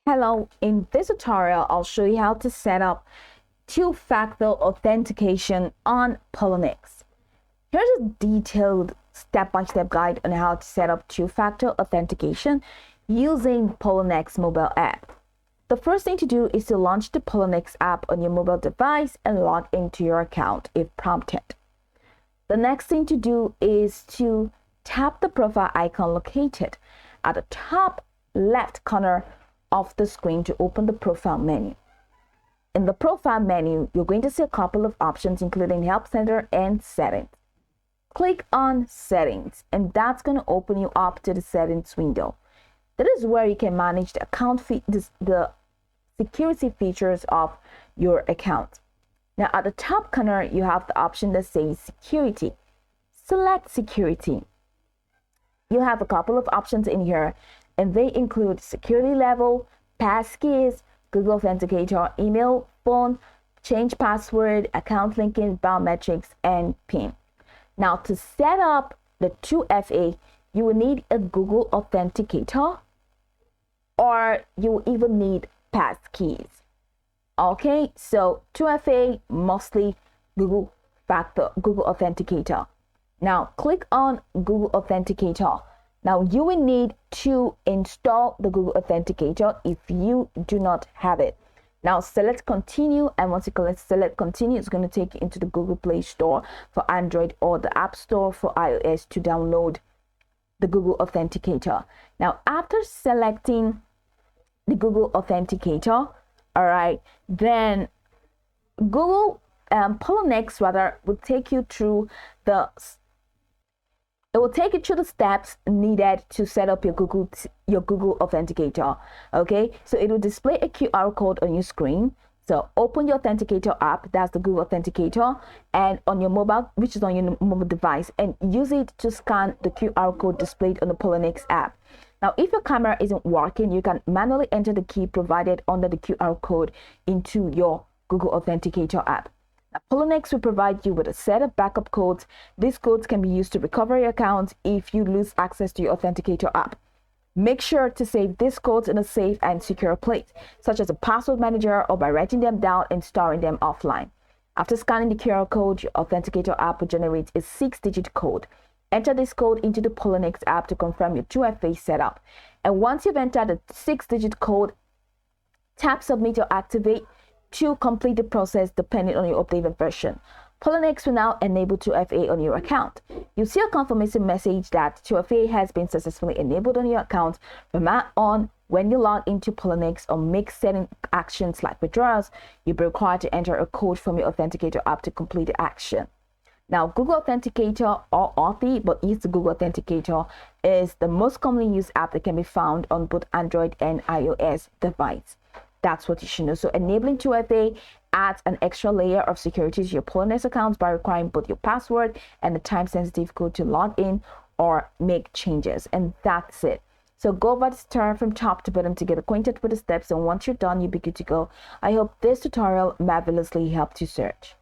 Hello, in this tutorial, I'll show you how to set up two-factor authentication on Poloniex. Here's a detailed step-by-step guide on how to set up two-factor authentication using Poloniex mobile app. The first thing to do is to launch the Poloniex app on your mobile device and log into your account if prompted. The next thing to do is to tap the profile icon located at the top left corner of the screen to open the profile menu. In the profile menu, you're going to see a couple of options including Help Center and Settings. Click on Settings and that's going to open you up to the Settings window. That is where you can manage the the security features of your account. Now at the top corner, you have the option that says Security. Select Security. You have a couple of options in here, and they include security level, passkeys, Google Authenticator, email, phone, change password, account linking, biometrics, and PIN. Now, to set up the 2FA, you will need a Google Authenticator, or you will even need passkeys. Okay, so 2FA, mostly Google Authenticator. Now, click on Google Authenticator. Now, you will need to install the Google Authenticator if you do not have it. Now, select Continue, and once you select Continue, it's going to take you into the Google Play Store for Android or the App Store for iOS to download the Google Authenticator. Now, after selecting the Google Authenticator, all right, then Poloniex will take you through the steps needed to set up your Google Authenticator. Okay, so it will display a QR code on your screen. So open your Authenticator app, that's the Google Authenticator, and on your mobile, which is on your mobile device, and use it to scan the QR code displayed on the Poloniex app. Now, if your camera isn't working, you can manually enter the key provided under the QR code into your Google Authenticator app. Now, Poloniex will provide you with a set of backup codes. These codes can be used to recover your account if you lose access to your Authenticator app. Make sure to save these codes in a safe and secure place, such as a password manager, or by writing them down and storing them offline. After scanning the QR code, your Authenticator app will generate a 6-digit code. Enter this code into the Poloniex app to confirm your 2FA setup. And once you've entered the 6-digit code, tap Submit or Activate to complete the process depending on your updated version. Poloniex will now enable 2FA on your account. You'll see a confirmation message that 2FA has been successfully enabled on your account. From now on, when you log into Poloniex or make certain actions like withdrawals, you'll be required to enter a code from your Authenticator app to complete the action. Now, Google Authenticator, or Authy, but use the Google Authenticator, is the most commonly used app that can be found on both Android and iOS device. That's what you should know. So enabling 2FA adds an extra layer of security to your Poloniex account by requiring both your password and the time-sensitive code to log in or make changes. And that's it. So go over this tutorial from top to bottom to get acquainted with the steps. And once you're done, you'll be good to go. I hope this tutorial marvelously helped you search.